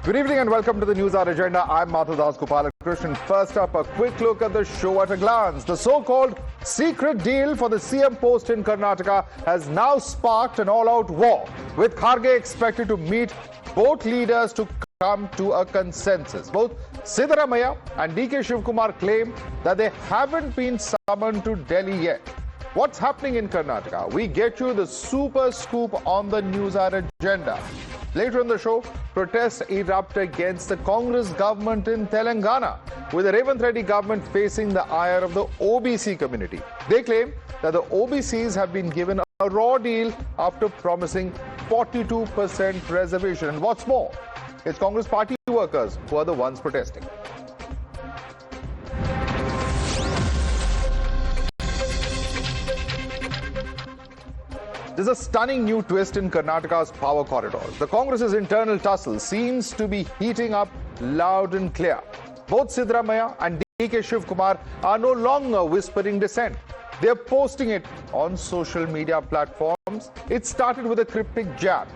Good evening and welcome to the News Hour Agenda. I'm Madhudas Gopalakrishnan. First up, a quick look at the show at a glance. The so-called secret deal for the CM post in Karnataka has now sparked an all-out war, with Kharge expected to meet both leaders to come to a consensus. Both Siddaramaiah and DK Shivakumar claim that they haven't been summoned to Delhi yet. What's happening in Karnataka? We get you the super scoop on the News Hour Agenda. Later in the show, protests erupt against the Congress government in Telangana, with the Revanth Reddy government facing the ire of the OBC community. They claim that the OBCs have been given a raw deal after promising 42% reservation. And what's more, it's Congress party workers who are the ones protesting. There's a stunning new twist in Karnataka's power corridors. The Congress's internal tussle seems to be heating up loud and clear. Both Siddaramaiah and DK Shivakumar are no longer whispering dissent. They're posting it on social media platforms. It started with a cryptic jab.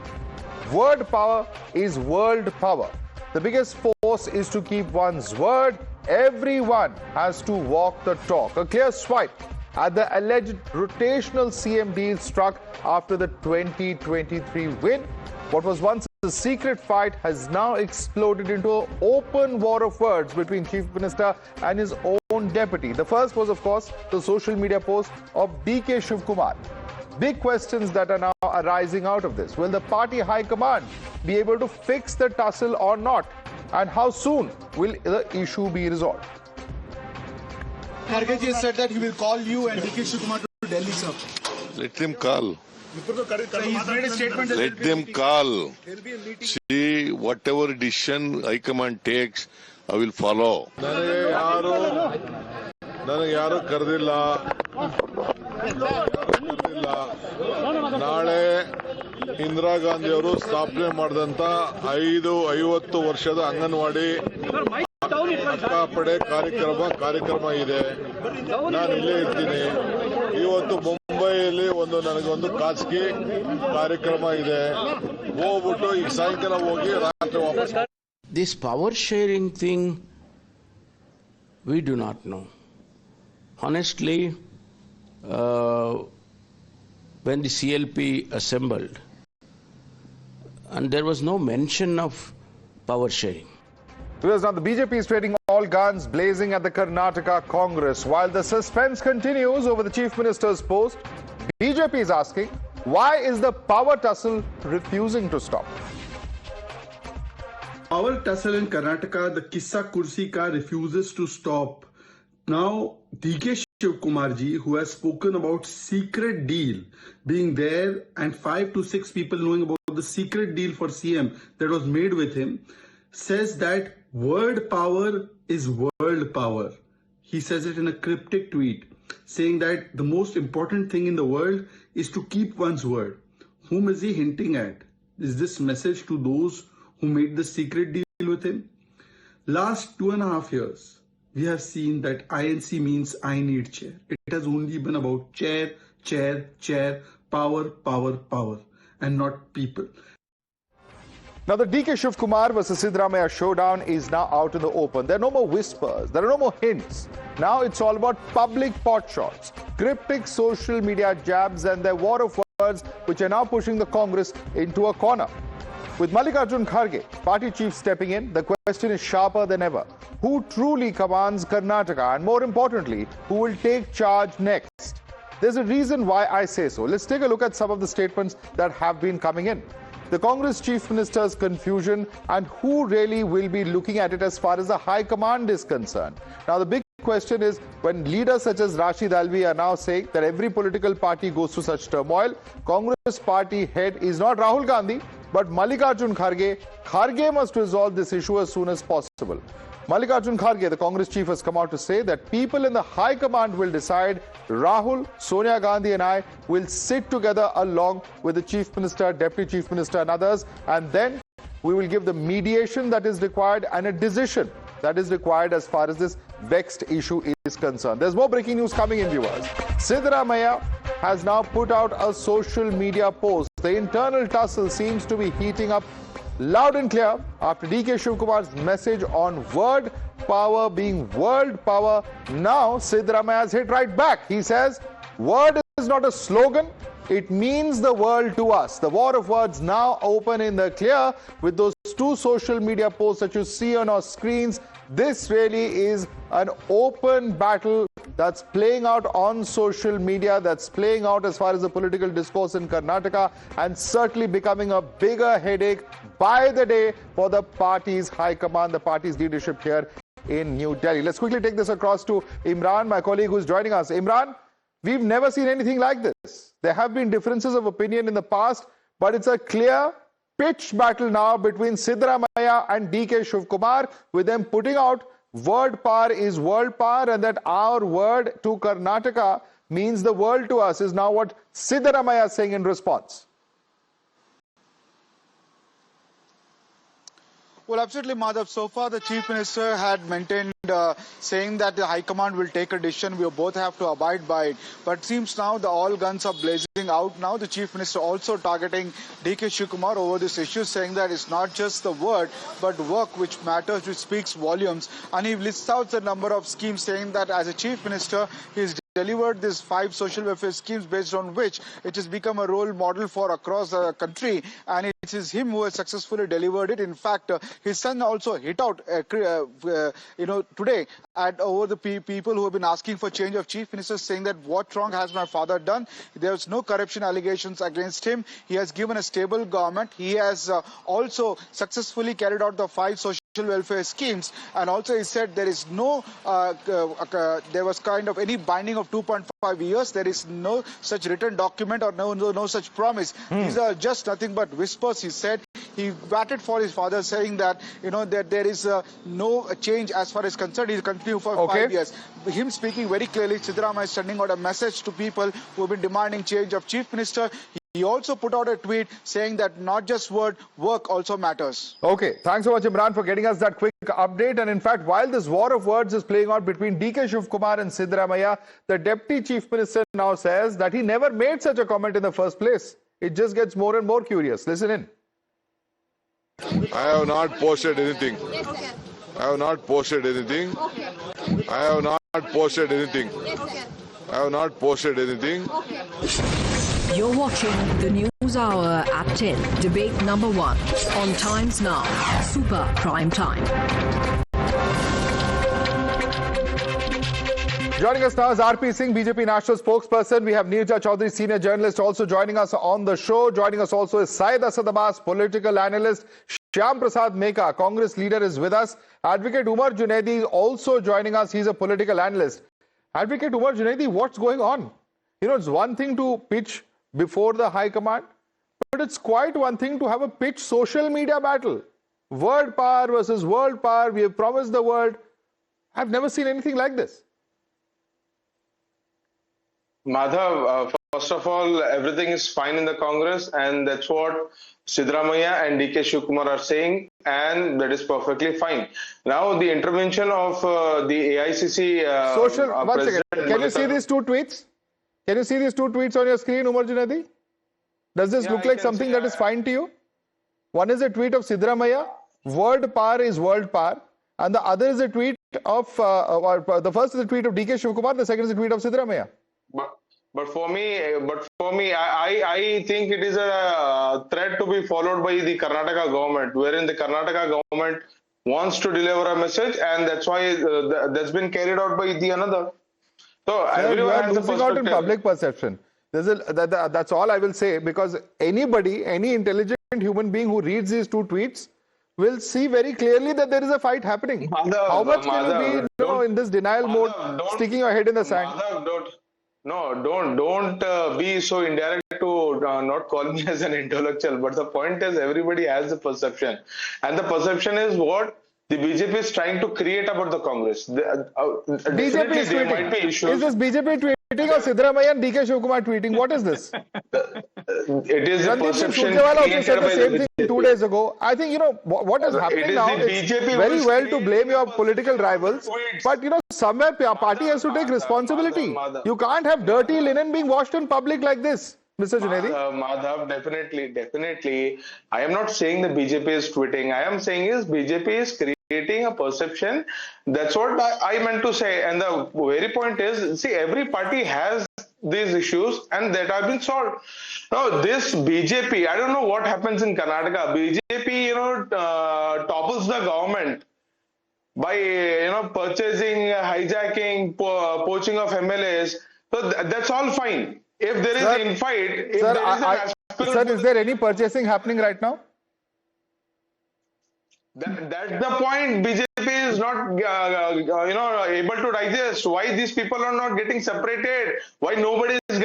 Word power is world power. The biggest force is to keep one's word. Everyone has to walk the talk. A clear swipe at the alleged rotational CM deal struck after the 2023 win. What was once a secret fight has now exploded into an open war of words between Chief Minister and his own deputy. The first was, of course, the social media post of DK Shivakumar. Big questions that are now arising out of this. Will the party high command be able to fix the tussle or not? And how soon will the issue be resolved? Kharge ji said that he will call you and DK Shivakumar to Delhi, sir. Let him call. So he's made a statement that Let them call. See, whatever decision High Command takes, I will follow. ನನಗೆ ಯಾರು ಕರೆದಿಲ್ಲ ನಾಳೆ ಇಂದಿರಾ ಗಾಂಧಿ ಅವರು ಸ್ಥಾಪನೆ ಮಾಡಿದಂತ 50 ವರ್ಷದ ಅಂಗನವಾಡಿ ಅಕ್ಕಾಪಡೆ ಕಾರ್ಯಕ್ರಮ ಇದೆ. ನಾನು ಇಲ್ಲೇ ಇರ್ತೀನಿ. ಇವತ್ತು ಮುಂಬೈಯಲ್ಲಿ ನನಗೊಂದು ಖಾಸಗಿ ಕಾರ್ಯಕ್ರಮ ಇದೆ. ಹೋಗ್ಬಿಟ್ಟು ಈಗ ಸಾಯಂಕಾಲ ಹೋಗಿ ರಾತ್ರಿ ವಾಪಸ್. This power sharing thing, we do not know. Honestly, when the CLP assembled, and there was no mention of power sharing. Now, the BJP is trading all guns blazing at the Karnataka Congress. While the suspense continues over the Chief Minister's post, BJP is asking, why is the power tussle refusing to stop? Power tussle in Karnataka, the Kissa Kursi ka refuses to stop. Now, DK Shivakumar ji, who has spoken about secret deal being there and 5 to 6 people knowing about the secret deal for CM that was made with him, says that word power is world power. He says it in a cryptic tweet, saying that the most important thing in the world is to keep one's word. Whom is he hinting at? Is this message to those who made the secret deal with him? Last 2.5 years, we have seen that INC means I need chair. It has only been about chair, chair, chair, power, power, power, and not people. Now, the DK Shivakumar versus Siddaramaiah showdown is now out in the open. There are no more whispers. There are no more hints. Now it's all about public pot shots, cryptic social media jabs, and their war of words, which are now pushing the Congress into a corner. With Mallikarjun Kharge, party chief, stepping in, the question is sharper than ever. Who truly commands Karnataka? And more importantly, who will take charge next? There's a reason why I say so. Let's take a look at some of the statements that have been coming in. The Congress Chief Minister's confusion and who really will be looking at it as far as the high command is concerned. Now, the big question is, when leaders such as Rashid Alvi are now saying that every political party goes through such turmoil, Congress party head is not Rahul Gandhi, but Mallikarjun Kharge. Kharge must resolve this issue as soon as possible. Mallikarjun Kharge, the Congress chief, has come out to say that people in the high command will decide. Rahul, Sonia Gandhi and I will sit together along with the Chief Minister, Deputy Chief Minister and others, and then we will give the mediation that is required and a decision that is required as far as this vexed issue is concerned. There's more breaking news coming in, viewers. Siddaramaiah has now put out a social media post. The internal tussle seems to be heating up loud and clear after DK Shivakumar's message on word power being world power. Now Siddaramaiah has hit right back. He says, word is not a slogan. It means the world to us. The war of words now open in the clear with those two social media posts that you see on our screens. This really is an open battle that's playing out on social media, that's playing out as far as the political discourse in Karnataka, and certainly becoming a bigger headache by the day for the party's high command, the party's leadership here in New Delhi. Let's quickly take this across to Imran, my colleague who's joining us. Imran, we've never seen anything like this. There have been differences of opinion in the past, but it's a clear pitch battle now between Siddaramaiah and DK Shivakumar, with them putting out word power is world power, and that our word to Karnataka means the world to us, is now what Siddaramaiah is saying in response. Well, absolutely, Madhav. So far, the Chief Minister had maintained saying that the High Command will take a decision. We both have to abide by it. But it seems now the all guns are blazing out. Now the Chief Minister also targeting DK Shivakumar over this issue, saying that it's not just the word, but work which matters, which speaks volumes. And he lists out the number of schemes, saying that as a Chief Minister, he's delivered these 5 social welfare schemes based on which it has become a role model for across the country, and it is him who has successfully delivered it. In fact, his son also hit out today at over the people who have been asking for change of Chief Minister, saying that what wrong has my father done? There's no corruption allegations against him. He has given a stable government. He has also successfully carried out the 5 social welfare schemes, and also he said there is no there was kind of any binding of 2.5 years. There is no such written document or no such promise. These are just nothing but whispers, he said. He batted for his father, saying that that there is no change as far as concerned. He'll continue for 5 years. Him speaking very clearly, Siddaramaiah is sending out a message to people who have been demanding change of Chief Minister. He also put out a tweet saying that not just word, work also matters. Okay, thanks so much, Imran, for getting us that quick update. And in fact, while this war of words is playing out between DK Shivakumar and Siddaramaiah, the Deputy Chief Minister now says that he never made such a comment in the first place. It just gets more and more curious. Listen in. I have not posted anything. I have not posted anything. I have not posted anything. I have not posted anything. You're watching the News Hour at 10. Debate number 1 on Times Now. Super Prime Time. Joining us now is RP Singh, BJP National Spokesperson. We have Neerja Chaudhary, Senior Journalist, also joining us on the show. Joining us also is Syed Asad Abbas, Political Analyst. Shyam Prasad Meka, Congress Leader, is with us. Advocate Umar Junaidi is also joining us. He's a Political Analyst. Advocate Umar Junaidi, what's going on? It's one thing to pitch before the High Command, but it's quite one thing to have a pitch social media battle. Word power versus world power. We have promised the world. I've never seen anything like this. Madhav, first of all, everything is fine in the Congress, and that's what Siddaramaiah and DK Shivakumar are saying, and that is perfectly fine. Now, the intervention of the AICC One second. Can you see these 2 tweets? Can you see these 2 tweets on your screen, Umar Junaidi? Does this look like something that is fine to you? One is a tweet of Siddaramaiah, word power is world power, and the other is a tweet of, the first is a tweet of DK Shivakumar, the second is a tweet of Siddaramaiah. But for me, I think it is a threat to be followed by the Karnataka government, wherein the Karnataka government wants to deliver a message, and that's why that's been carried out by the another. So everyone has losing out in public perception. That's all I will say, because anybody, any intelligent human being who reads these 2 tweets will see very clearly that there is a fight happening. How much can you be in this denial mode, sticking your head in the sand? Don't be so indirect to not call me as an intellectual. But the point is, everybody has the perception, and the perception is what the BJP is trying to create about the Congress. BJP is tweeting. Is this BJP tweeting or Siddaramaiah and DK Shivakumar tweeting? What is this? It is the perception. Also said the same thing 2 days ago. I think what is happening now. It's very well to blame your political rivals, but somewhere party has to take responsibility. You can't have dirty linen being washed in public like this. Mr. Junaidi? Madhav, definitely. I am not saying the BJP is tweeting. I am saying is BJP is creating a perception. That's what I meant to say. And the very point is, see, every party has these issues and that have been solved. Now, this BJP, I don't know what happens in Karnataka. BJP, topples the government by purchasing, hijacking, poaching of MLAs. So that's all fine. If there is an infight, if Sir, there is an aspirant, sir, is there any purchasing happening right now? that's the point. BJP is not able to digest. Why these people are not getting separated? Why nobody is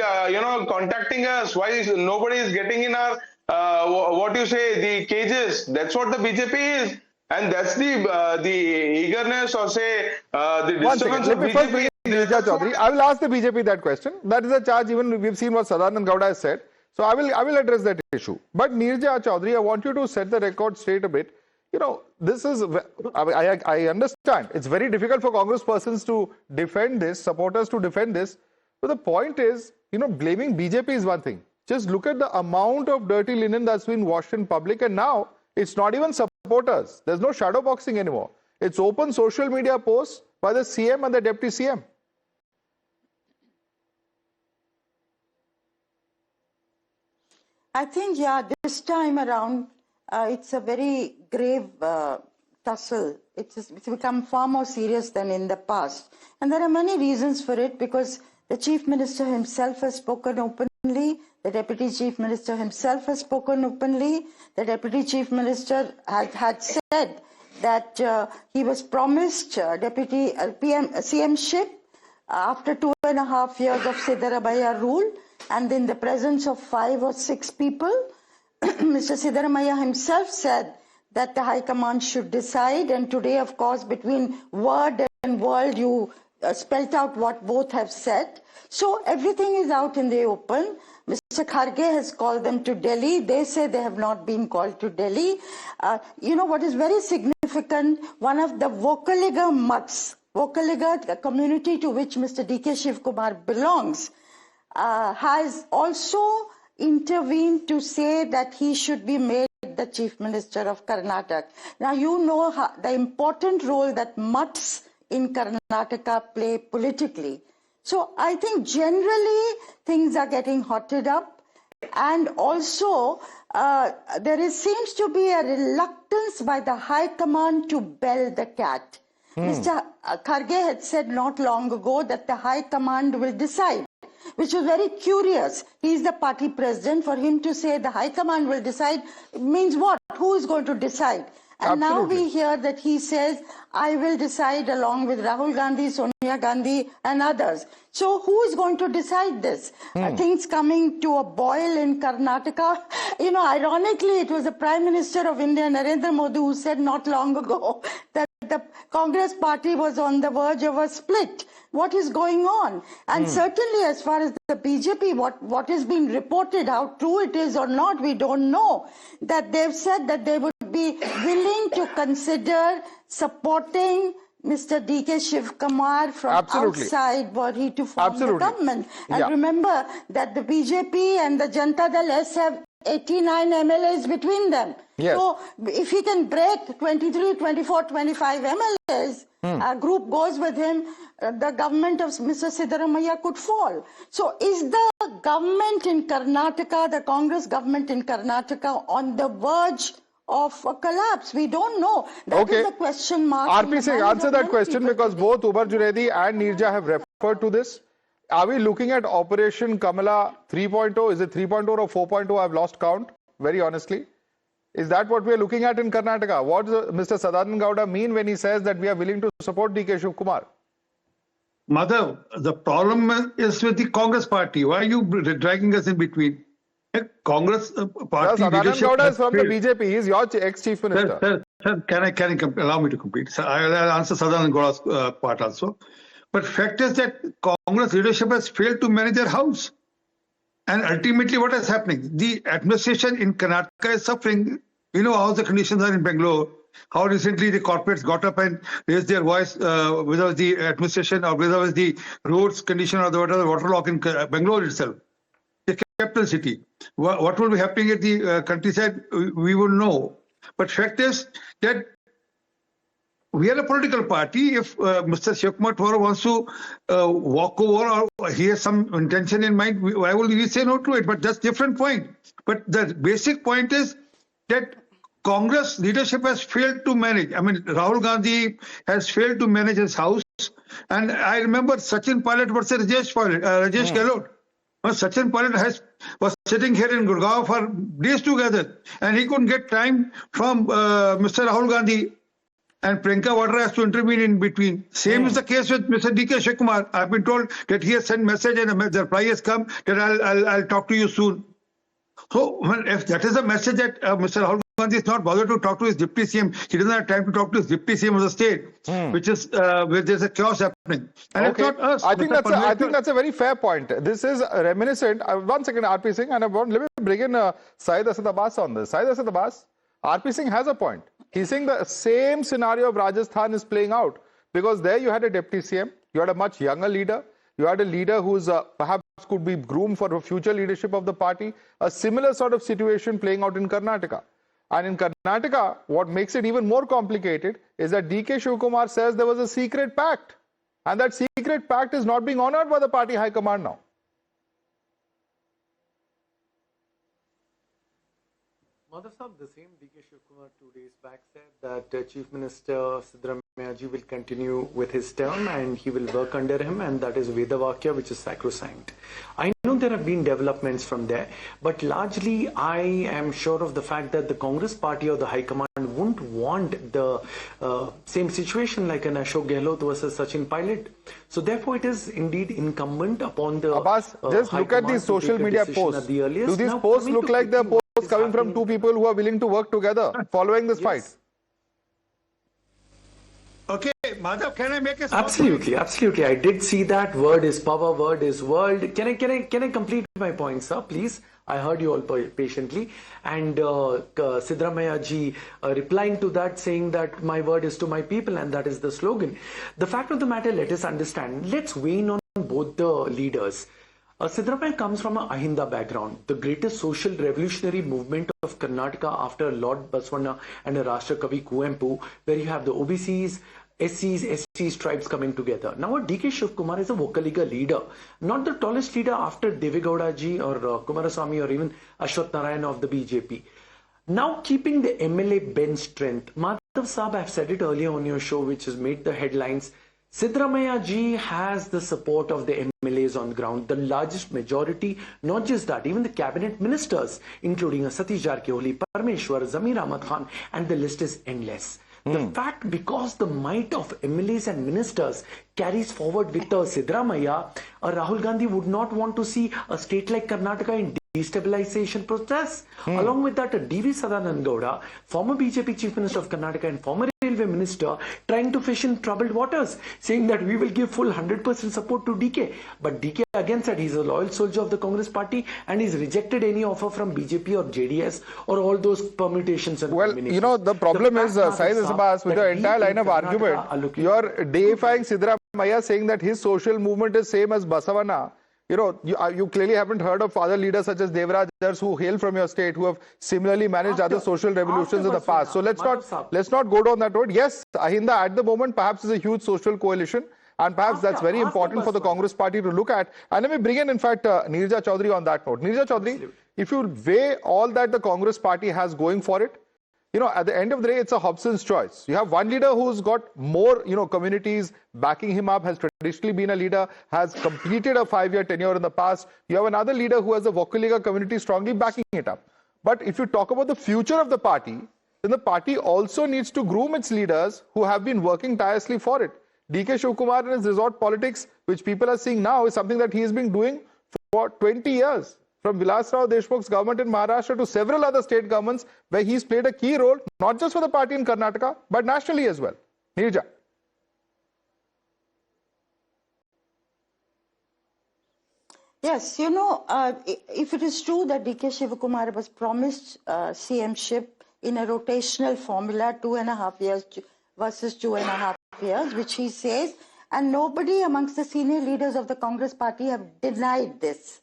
contacting us? Why is nobody is getting in our the cages? That's what the BJP is. And that's the eagerness or say the disturbance of BJP. Nirja Chaudhary, I will ask the BJP that question. That is a charge. Even we've seen what Sadanand Gowda has said. So I will address that issue. But Nirja Chaudhary, I want you to set the record straight a bit. This is, I understand. It's very difficult for Congress persons to defend this, supporters to defend this. But the point is, blaming BJP is one thing. Just look at the amount of dirty linen that's been washed in public, and now it's not even supporters. There's no shadow boxing anymore. It's open social media posts by the CM and the Deputy CM. I think, this time around, it's a very grave tussle. It's become far more serious than in the past. And there are many reasons for it, because the Chief Minister himself has spoken openly. The Deputy Chief Minister himself has spoken openly. The Deputy Chief Minister had said that he was promised CM-ship after 2.5 years of Siddaramaiah rule, and in the presence of 5 or 6 people, Mr. Siddaramaiah himself said that the High Command should decide. And today, of course, between word and world, you spelt out what both have said. So everything is out in the open. Mr. Kharge has called them to Delhi. They say they have not been called to Delhi. What is very significant, one of the Vocaliga mutts, Vocaliga, the community to which Mr. D.K. Shivakumar belongs, has also intervened to say that he should be made the Chief Minister of Karnataka. Now, you know the important role that mutts in Karnataka play politically. So I think generally things are getting hotted up, and also seems to be a reluctance by the High Command to bell the cat. Mr. Kharge had said not long ago that the High Command will decide, which was very curious. He is the party president. For him to say the High Command will decide means what? Who is going to decide? And now we hear that he says, I will decide along with Rahul Gandhi, Sonia Gandhi and others. So who is going to decide this? Things coming to a boil in Karnataka. Ironically, it was the Prime Minister of India, Narendra Modi, who said not long ago that the Congress party was on the verge of a split. What is going on? And certainly as far as the BJP, what is being reported, how true it is or not, we don't know. That they've said that they would be willing to consider supporting Mr. D.K. Shivakumar from outside were he to form the government. And remember that the BJP and the Janata Dal S have 89 MLAs between them. Yes. So if he can break 23, 24, 25 MLAs, a group goes with him, the government of Mr. Siddaramaiah could fall. So is the government in Karnataka, the Congress government in Karnataka, on the verge of a collapse? We don't know. That is a question mark. RP Singh, answer that question, because both Umar Junaidi and Nirja have referred to this. Are we looking at Operation Kamala 3.0? Is it 3.0 or 4.0? I've lost count, very honestly. Is that what we are looking at in Karnataka? What does Mr. Sadanand Gowda mean when he says that we are willing to support D.K. Shivakumar? Madhav, the problem is with the Congress party. Why are you dragging us in between? Congress party Sadanand Gowda is from the BJP. He is your ex-chief minister. Sir, can I allow me to complete? So I'll answer Sadanand Gowda's part also. But fact is that Congress leadership has failed to manage their house. And ultimately what is happening? The administration in Karnataka is suffering. You know how the conditions are in Bangalore. How recently the corporates got up and raised their voice whether the administration or whether the roads condition or the waterlock in Bangalore itself. capital city. What will be happening at the countryside, we will know. But fact is that we are a political party. If Mr. Shivakumar wants to walk over or he has some intention in mind, why will we say no to it? But that's different point. But the basic point is that Congress leadership has failed to manage. I mean, Rahul Gandhi has failed to manage his house. And I remember Sachin Pilot versus Rajesh Gehlot. Sachin Pilot was sitting here in Gurgaon for days together, and he couldn't get time from Mr. Rahul Gandhi, and Priyanka Vadra has to intervene in between. Same is the case with Mr. D.K. Shivakumar. I've been told that he has sent message and the reply has come that I'll talk to you soon. So if that is a message that Mr. Rahul Gandhi is not bothered to talk to his deputy CM, he doesn't have time to talk to his deputy CM of the state, which is where there's a chaos happening. And it's not us. I think that's a very fair point. This is reminiscent. One second, RP Singh, and let me bring in Syed Asad Abbas on this. Syed Asad Abbas, RP Singh has a point. He's saying the same scenario of Rajasthan is playing out, because there you had a deputy CM, you had a much younger leader, you had a leader who's perhaps could be groomed for future leadership of the party. A similar sort of situation playing out in Karnataka. And in Karnataka, what makes it even more complicated is that D.K. Shivakumar says there was a secret pact. And that secret pact is not being honored by the party high command now. Madhav Saab, the same D.K. Shivakumar 2 days back said that Chief Minister Siddaramaiah will continue with his term and he will work under him, and that is Vedavakya, which is sacrosanct. I know there have been developments from there, but largely I am sure of the fact that the Congress party or the High Command won't want the same situation like an Ashok Gehlot versus Sachin Pilot. So therefore it is indeed incumbent upon the Abbas, just look at these social media posts. Do these posts look like the posts coming from two people who are willing to work together following this fight? Okay, Madhav, can I make a Absolutely, absolutely. I did see that. Word is power, word is world. Can I complete my point, sir, please? I heard you all patiently. And Siddaramaiah ji replying to that, saying that my word is to my people, and that is the slogan. The fact of the matter, let us understand. Let's weigh in on both the leaders. Siddaramaiah comes from an Ahinda background, the greatest social revolutionary movement of Karnataka after Lord Basavana and a Rashtra Kavi Kuempu, where you have the OBCs, SCs, STs, tribes coming together. Now, D.K. Shivakumar is a Vocaliga leader, not the tallest leader after Devegowda ji or Kumaraswamy or even Ashwath Narayan of the BJP. Now, keeping the MLA bench strength, Madhav Saab, I've said it earlier on your show, which has made the headlines. Siddaramaiah ji has the support of the MLAs on the ground, the largest majority, not just that, even the cabinet ministers, including Satish Jarkieholi, Parmeshwar, Zamir Ahmad Khan, and the list is endless. The fact, because the might of MLAs and ministers carries forward with Siddaramaiah, Rahul Gandhi would not want to see a state like Karnataka in destabilization process. Along with that, D.V. Sadanand Gowda, former BJP Chief Minister of Karnataka and former Railway Minister, trying to fish in troubled waters, saying that we will give full 100% support to DK. But DK again said he's a loyal soldier of the Congress party and he's rejected any offer from BJP or JDS or all those permutations. And well, you know, the problem is, Syed Abbas, with your entire line of argument, you're deifying Siddaramaiah, saying that his social movement is same as Basavana. You know, you clearly haven't heard of other leaders such as Devrajars who hail from your state, who have similarly managed other social revolutions in the past. So let's not go down that road. Yes, Ahinda at the moment perhaps is a huge social coalition, and perhaps that's very important for the Congress party to look at. And let me bring in fact, Neerja Chaudhary on that note. Neerja Chaudhary, if you weigh all that the Congress party has going for it, you know, at the end of the day, it's a Hobson's choice. You have one leader who's got more, communities backing him up, has traditionally been a leader, has completed a 5-year tenure in the past. You have another leader who has a Vocaliga community strongly backing it up. But if you talk about the future of the party, then the party also needs to groom its leaders who have been working tirelessly for it. D.K. Shivakumar and his resort politics, which people are seeing now, is something that he has been doing for 20 years. From Vilas Rao Deshmukh's government in Maharashtra to several other state governments where he's played a key role, not just for the party in Karnataka, but nationally as well. Neerja. Yes, if it is true that D.K. Shivakumar was promised CMship in a rotational formula, 2.5 years versus 2.5 years, which he says, and nobody amongst the senior leaders of the Congress party have denied this.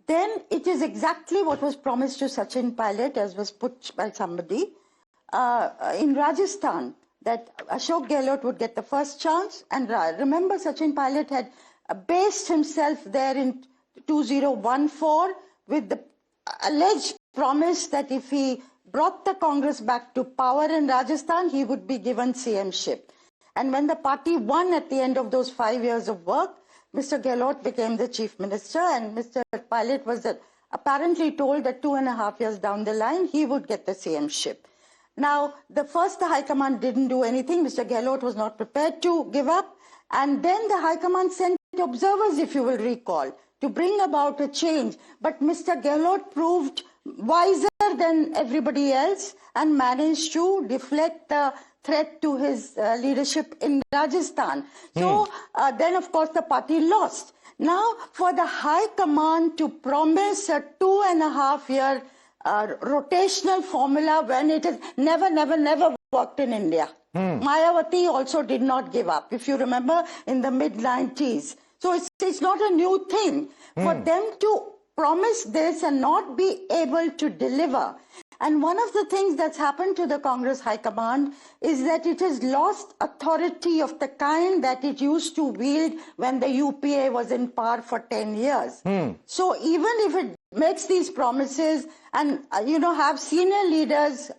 then it is exactly what was promised to Sachin Pilot, as was put by somebody, in Rajasthan, that Ashok Gehlot would get the first chance. And remember, Sachin Pilot had based himself there in 2014 with the alleged promise that if he brought the Congress back to power in Rajasthan, he would be given CMship. And when the party won at the end of those 5 years of work, Mr. Gehlot became the chief minister, and Mr. Pilot was apparently told that 2.5 years down the line, he would get the CMship. Now, the High Command didn't do anything. Mr. Gehlot was not prepared to give up. And then the High Command sent observers, if you will recall, to bring about a change. But Mr. Gehlot proved wiser than everybody else and managed to deflect the threat to his leadership in Rajasthan. So then, of course, the party lost. Now, for the High Command to promise a 2.5-year rotational formula when it has never worked in India. Mayawati also did not give up, if you remember, in the mid-90s. So it's not a new thing. For them to promise this and not be able to deliver. And one of the things that's happened to the Congress High Command is that it has lost authority of the kind that it used to wield when the UPA was in power for 10 years. So even if it makes these promises and, have senior leaders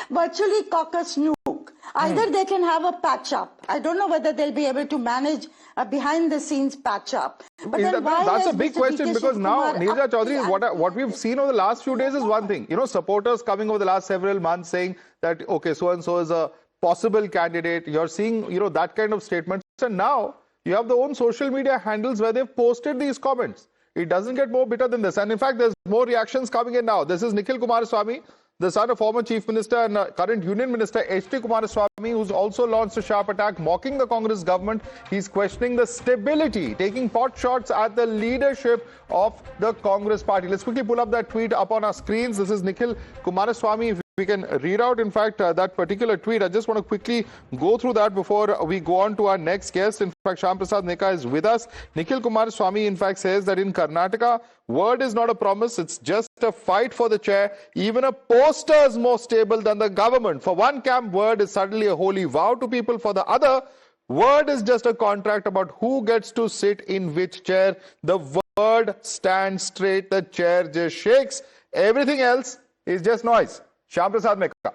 virtually cock a snook, either they can have a patch up. I don't know whether they'll be able to manage a behind-the-scenes patch-up. But then that's a big question, because now, Neerja Chaudhary, what we've seen over the last few days is one thing. Supporters coming over the last several months saying that, okay, so-and-so is a possible candidate. You're seeing, that kind of statements. And now you have the own social media handles where they've posted these comments. It doesn't get more bitter than this. And in fact, there's more reactions coming in now. This is Nikhil Kumaraswamy, the son of former Chief Minister and current Union Minister H.D. Kumaraswamy, who's also launched a sharp attack mocking the Congress government. He's questioning the stability, taking pot shots at the leadership of the Congress party. Let's quickly pull up that tweet up on our screens. This is Nikhil Kumaraswamy. If we can read out, in fact, that particular tweet. I just want to quickly go through that before we go on to our next guest. In fact, Shyam Prasad Neka is with us. Nikhil Kumaraswamy, in fact, says that in Karnataka, word is not a promise. It's just a fight for the chair. Even a poster is more stable than the government. For one camp, word is suddenly a holy vow to people. For the other, word is just a contract about who gets to sit in which chair. The word stands straight. The chair just shakes. Everything else is just noise. Shyam Prasad Neka.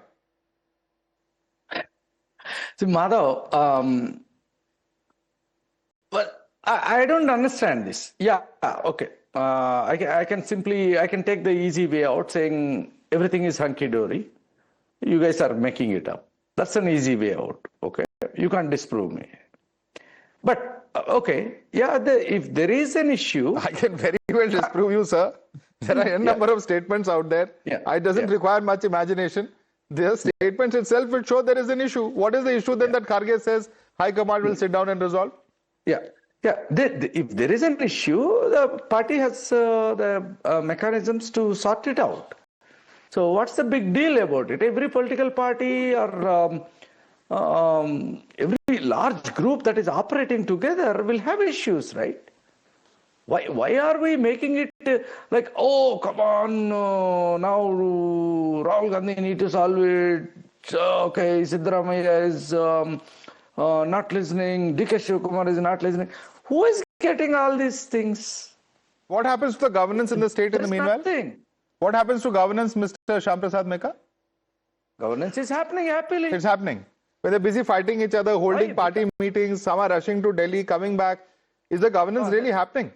See, Madhav, but I don't understand this. Yeah, okay. I can take the easy way out, saying everything is hunky-dory. You guys are making it up. That's an easy way out, okay? You can't disprove me. But, okay, yeah, if there is an issue... I can very well disprove you, sir. There are a number of statements out there. It doesn't require much imagination. The statements itself will show there is an issue. What is the issue then that Kharge says High Command will sit down and resolve? If there is an issue, the party has the mechanisms to sort it out. So what's the big deal about it? Every political party or every large group that is operating together will have issues, right? Why are we making it like, oh, come on, now Rahul Gandhi need to solve it. Okay, Siddaramaiah is not listening. D.K. Shivakumar is not listening. Who is getting all these things? What happens to the governance in the state in the meanwhile? Nothing. What happens to governance, Mr. Shyam Prasad Neka? Governance is happening happily. It's happening. When they're busy fighting each other, holding party meetings, some are rushing to Delhi, coming back. Is the governance really happening?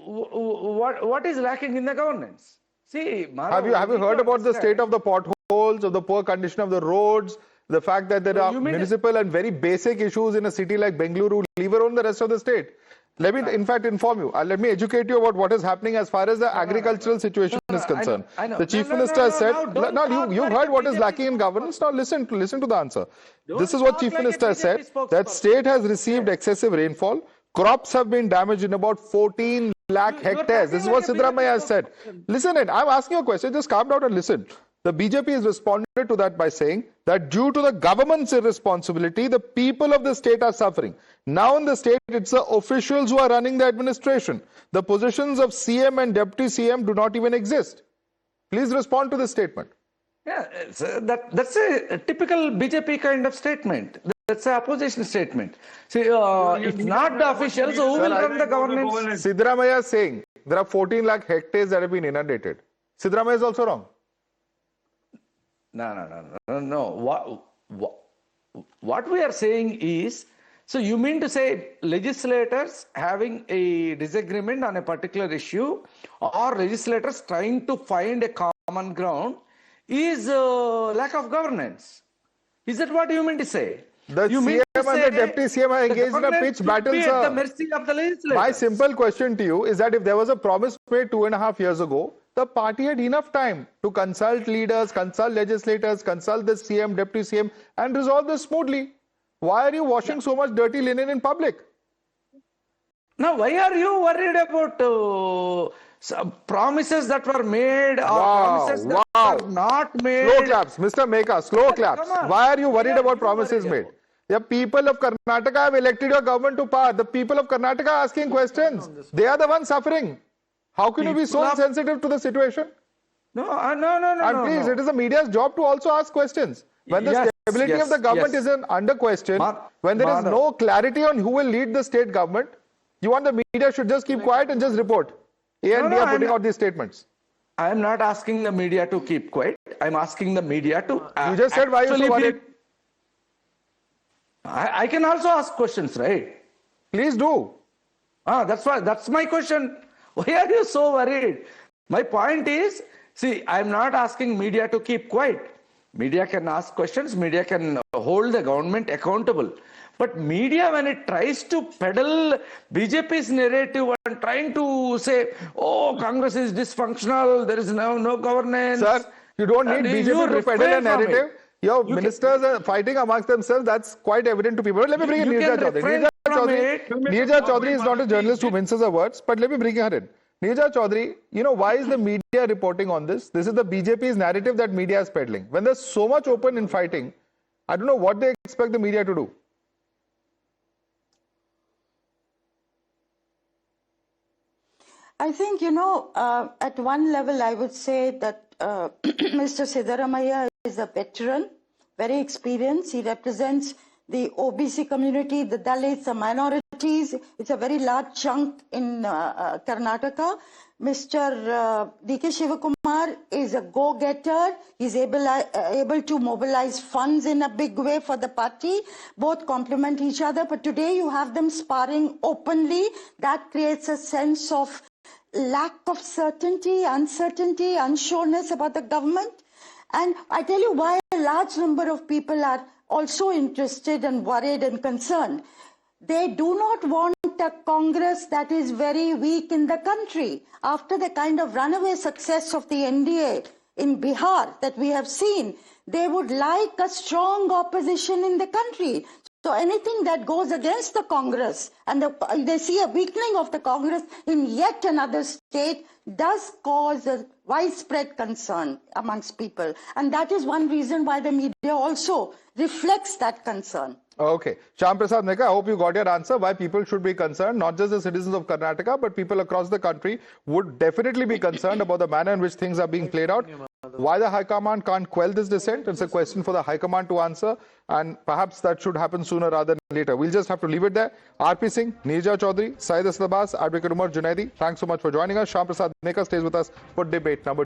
What is lacking in the governance? See, have you heard about the state of the potholes, of the poor condition of the roads, the fact that there are municipal and very basic issues in a city like Bengaluru, leave alone the rest of the state? Let me, in fact, inform you. Let me educate you about what is happening as far as the agricultural situation is concerned. I know. The Chief Minister said, you've heard what is lacking in governance. Now listen to the answer. This is what Chief Minister said, that state has received excessive rainfall. Crops have been damaged in about 14 lakh hectares. This is what Siddaramaiah has said. Listen, I'm asking you a question. Just calm down and listen. The BJP has responded to that by saying that due to the government's irresponsibility, the people of the state are suffering. Now in the state, it's the officials who are running the administration. The positions of CM and Deputy CM do not even exist. Please respond to this statement. Yeah, that's a typical BJP kind of statement. That's an opposition statement. See, if not the officials, who will run the governance? Siddaramaiah is saying there are 14 lakh hectares that have been inundated. Siddaramaiah is also wrong. No. What we are saying is, so you mean to say legislators having a disagreement on a particular issue, or legislators trying to find a common ground, is lack of governance? Is that what you mean to say? The CM and the Deputy CM are engaged in a pitch battle, sir. At the mercy of the legislators. My simple question to you is that if there was a promise made 2.5 years ago, the party had enough time to consult leaders, consult legislators, consult the CM, Deputy CM, and resolve this smoothly. Why are you washing so much dirty linen in public? Now, why are you worried about promises that were made or promises that were not made? Slow claps, Mr. Meka, slow claps. Why are you worried about promises made? The people of Karnataka have elected your government to power. The people of Karnataka are asking questions. They are the ones suffering. How can you be so insensitive to the situation? No. And please, it is the media's job to also ask questions. When the stability of the government is under question, when there is no clarity on who will lead the state government, you want the media should just keep quiet and just report. A and B are putting out these statements. I am not asking the media to keep quiet. I am asking the media to. You just said why you so worried. I can also ask questions, right? Please do. That's why. That's my question. Why are you so worried? My point is, see, I'm not asking media to keep quiet. Media can ask questions, media can hold the government accountable. But media, when it tries to peddle BJP's narrative and trying to say, oh, Congress is dysfunctional, there is no governance. Sir, you don't need BJP to peddle a narrative. Your ministers are fighting amongst themselves. That's quite evident to people. Let me bring in Neerja Chaudhary. Neerja Chaudhary is not a journalist who minces her words, but let me bring her in. Neerja Chaudhary, you know, why is the media reporting on this? This is the BJP's narrative that media is peddling. When there's so much open infighting, I don't know what they expect the media to do. I think, you know, at one level, I would say that Mr. Siddaramaiah is a veteran, very experienced. He represents the OBC community, the Dalits, the minorities. It's a very large chunk in Karnataka. Mr. D.K. Shivakumar is a go-getter. He's able to mobilize funds in a big way for the party. Both complement each other. But today you have them sparring openly. That creates a sense of lack of certainty, uncertainty, unsureness about the government. And I tell you why a large number of people are also interested and worried and concerned. They do not want a Congress that is very weak in the country. After the kind of runaway success of the NDA in Bihar that we have seen, they would like a strong opposition in the country. So anything that goes against the Congress and they see a weakening of the Congress in yet another state does cause a widespread concern amongst people. And that is one reason why the media also reflects that concern. Okay. Shyam Prasad Meka, I hope you got your answer why people should be concerned. Not just the citizens of Karnataka, but people across the country would definitely be concerned about the manner in which things are being played out. Why the High Command can't quell this dissent? It's a question for the High Command to answer. And perhaps that should happen sooner rather than later. We'll just have to leave it there. R.P. Singh, Neerja Chaudhary, Syed Asad Abbas, Advocate Umar Junaidi, thanks so much for joining us. Shyam Prasad Meka stays with us for debate number